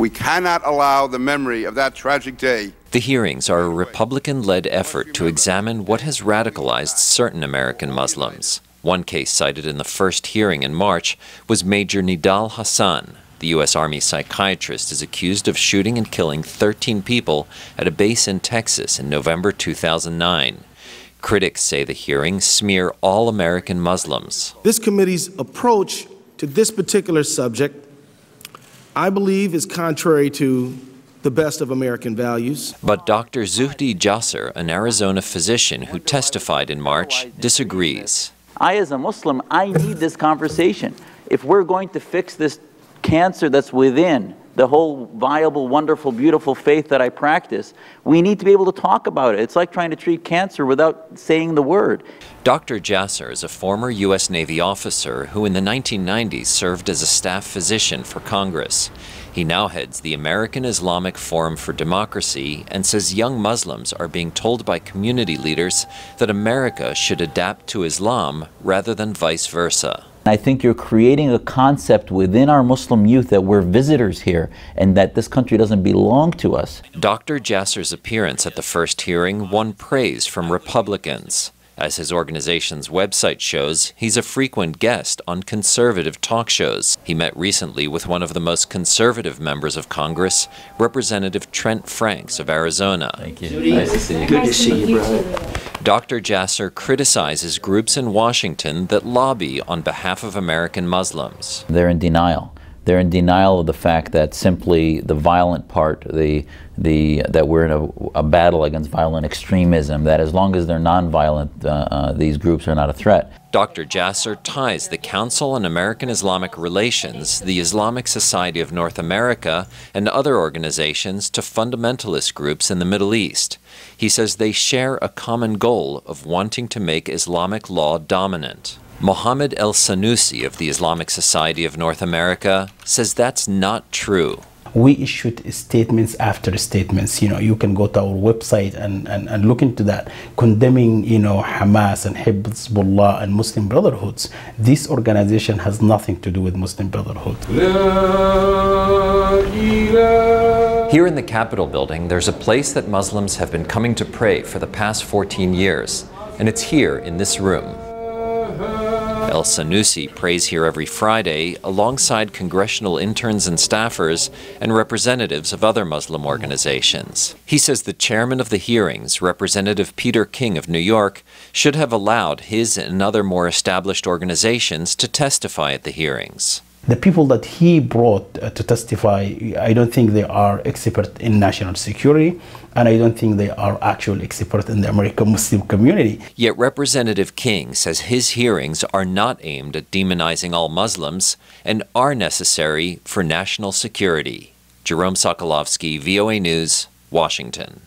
We cannot allow the memory of that tragic day. The hearings are a Republican-led effort to examine what has radicalized certain American Muslims. One case cited in the first hearing in March was Major Nidal Hassan. The U.S. Army psychiatrist is accused of shooting and killing 13 people at a base in Texas in November 2009. Critics say the hearings smear all American Muslims. This committee's approach to this particular subject, I believe, is contrary to the best of American values. But Dr. Zuhdi Jasser, an Arizona physician who testified in March, disagrees. I, as a Muslim, I need this conversation. If we're going to fix this cancer that's within the whole viable, wonderful, beautiful faith that I practice, we need to be able to talk about it. It's like trying to treat cancer without saying the word. Dr. Jasser is a former U.S. Navy officer who in the 1990s served as a staff physician for Congress. He now heads the American Islamic Forum for Democracy and says young Muslims are being told by community leaders that America should adapt to Islam rather than vice versa. I think you're creating a concept within our Muslim youth that we're visitors here and that this country doesn't belong to us. Dr. Jasser's appearance at the first hearing won praise from Republicans. As his organization's website shows, he's a frequent guest on conservative talk shows. He met recently with one of the most conservative members of Congress, Representative Trent Franks of Arizona. Thank you. Nice to see you. Good to see you, brother. Dr. Jasser criticizes groups in Washington that lobby on behalf of American Muslims. They're in denial. They're in denial of the fact that simply the violent part, that we're in a battle against violent extremism, that as long as they're nonviolent, these groups are not a threat. Dr. Jasser ties the Council on American Islamic Relations, the Islamic Society of North America, and other organizations to fundamentalist groups in the Middle East. He says they share a common goal of wanting to make Islamic law dominant. Mohammed El-Sanusi of the Islamic Society of North America says that's not true. We issued statements after statements. You can go to our website and look into that, condemning, Hamas and Hezbollah and Muslim Brotherhoods. This organization has nothing to do with Muslim Brotherhood. Here in the Capitol building, there's a place that Muslims have been coming to pray for the past 14 years, and it's here in this room. El-Sanusi prays here every Friday alongside congressional interns and staffers and representatives of other Muslim organizations. He says the chairman of the hearings, Representative Peter King of New York, should have allowed his and other more established organizations to testify at the hearings. The people that he brought to testify, I don't think they are experts in national security, and I don't think they are actual experts in the American Muslim community. Yet Representative King says his hearings are not aimed at demonizing all Muslims and are necessary for national security. Jerome Sokolovsky, VOA News, Washington.